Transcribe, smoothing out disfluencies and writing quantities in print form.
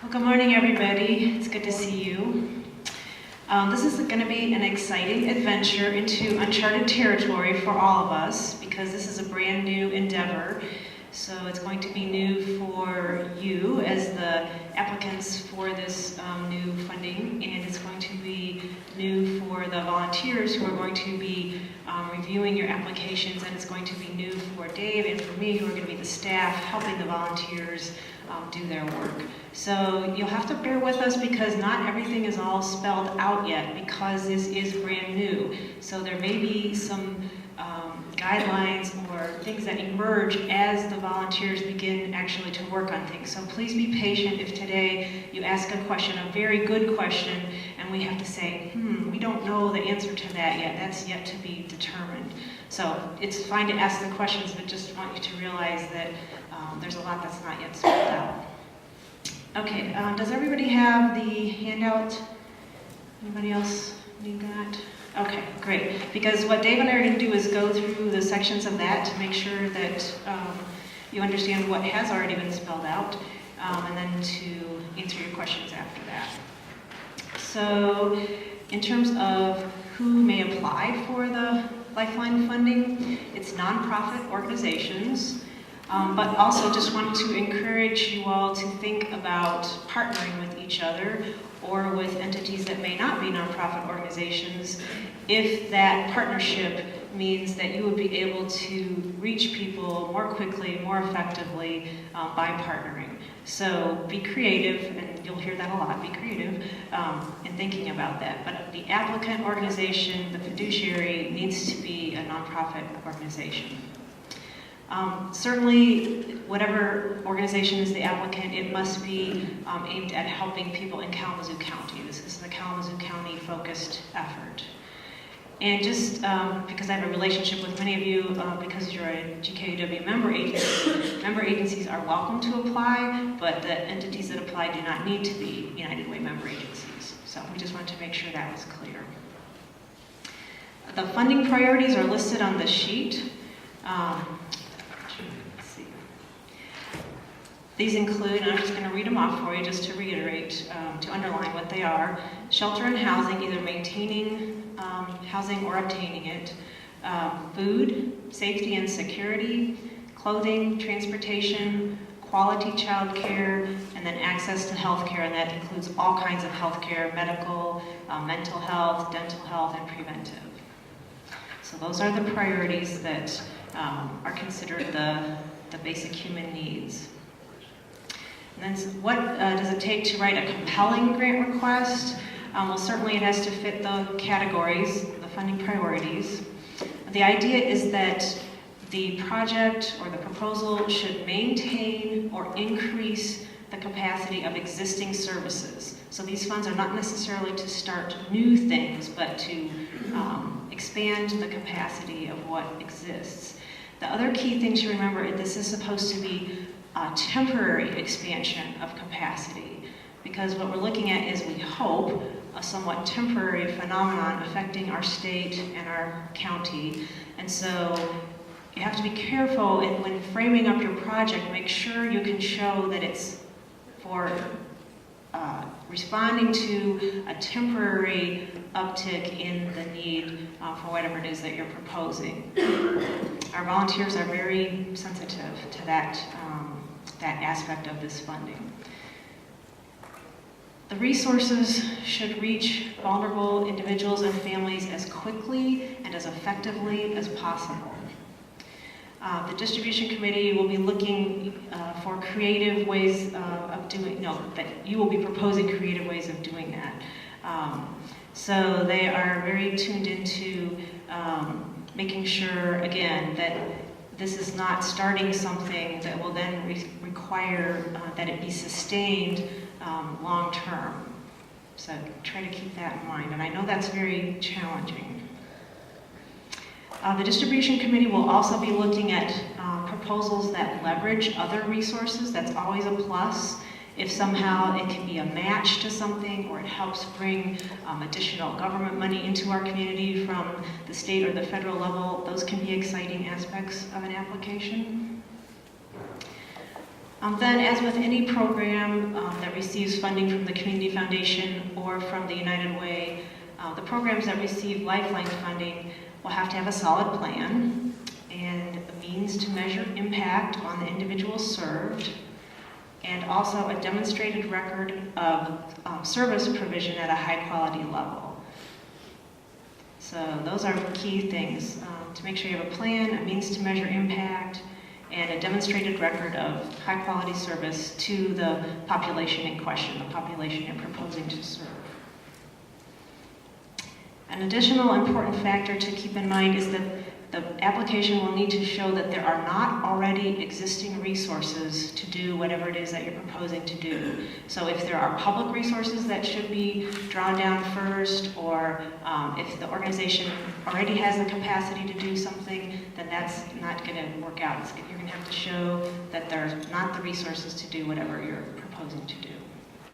Well, good morning, everybody. It's good to see you. This is going to be an exciting adventure into uncharted territory for all of us because this is a brand new endeavor. So it's going to be new for you as the applicants for this new funding, and it's going to be new for the volunteers who are going to be reviewing your applications, and it's going to be new for Dave and for me, who are going to be the staff helping the volunteers do their work. So you'll have to bear with us because not everything is all spelled out yet because this is brand new. So there may be some guidelines or things that emerge as the volunteers begin actually to work on things. So please be patient if today you ask a question, a very good question, and we have to say, we don't know the answer to that yet. That's yet to be determined. So it's fine to ask the questions, but just want you to realize that there's a lot that's not yet spelled out. Okay, does everybody have the handout? Anybody else need that? Okay, great. Because what Dave and I are going to do is go through the sections of that to make sure that you understand what has already been spelled out, and then to answer your questions after that. So, in terms of who may apply for the Lifeline funding, it's nonprofit organizations, but also just want to encourage you all to think about partnering with each other or with entities that may not be nonprofit organizations, if that partnership means that you would be able to reach people more quickly, more effectively by partnering. So be creative, and you'll hear that a lot, be creative in thinking about that. But the applicant organization, the fiduciary, needs to be a nonprofit organization. Certainly, whatever organization is the applicant, it must be aimed at helping people in Kalamazoo County. This is the Kalamazoo County focused effort. And just because I have a relationship with many of you, because you're a GKUW member agencies are welcome to apply, but the entities that apply do not need to be United Way member agencies. So we just wanted to make sure that was clear. The funding priorities are listed on the sheet. These include, and I'm just going to read them off for you just to reiterate, to underline what they are: shelter and housing, either maintaining housing or obtaining it, food, safety and security, clothing, transportation, quality child care, and then access to health care, and that includes all kinds of health care: medical, mental health, dental health, and preventive. So those are the priorities that are considered the basic human needs. And then what does it take to write a compelling grant request? Well, certainly it has to fit the categories, the funding priorities. The idea is that the project or the proposal should maintain or increase the capacity of existing services. So these funds are not necessarily to start new things, but to expand the capacity of what exists. The other key thing to remember is this is supposed to be a temporary expansion of capacity, because what we're looking at is, we hope, a somewhat temporary phenomenon affecting our state and our county. And so you have to be careful when framing up your project. Make sure you can show that it's for responding to a temporary uptick in the need for whatever it is that you're proposing. Our volunteers are very sensitive to that aspect of this funding. The resources should reach vulnerable individuals and families as quickly and as effectively as possible. The distribution committee will be looking for creative ways of doing, that you will be proposing creative ways of doing that. So they are very tuned into making sure, again, that this is not starting something that will then require that it be sustained long term. So try to keep that in mind, and I know that's very challenging. The distribution committee will also be looking at proposals that leverage other resources. That's always a plus. If somehow it can be a match to something, or it helps bring additional government money into our community from the state or the federal level, those can be exciting aspects of an application. Then, as with any program that receives receives funding from the Community Foundation or from the United Way, the programs that receive Lifeline funding will have to have a solid plan and a means to measure impact on the individuals served, and also a demonstrated record of service provision at a high-quality level. So those are key things, to make sure you have a plan, a means to measure impact, and a demonstrated record of high-quality service to the population in question, the population you're proposing to serve. An additional important factor to keep in mind is that the application will need to show that there are not already existing resources to do whatever it is that you're proposing to do. So if there are public resources that should be drawn down first, or if the organization already has the capacity to do something, then that's not going to work out. You're going to have to show that there's not the resources to do whatever you're proposing to do.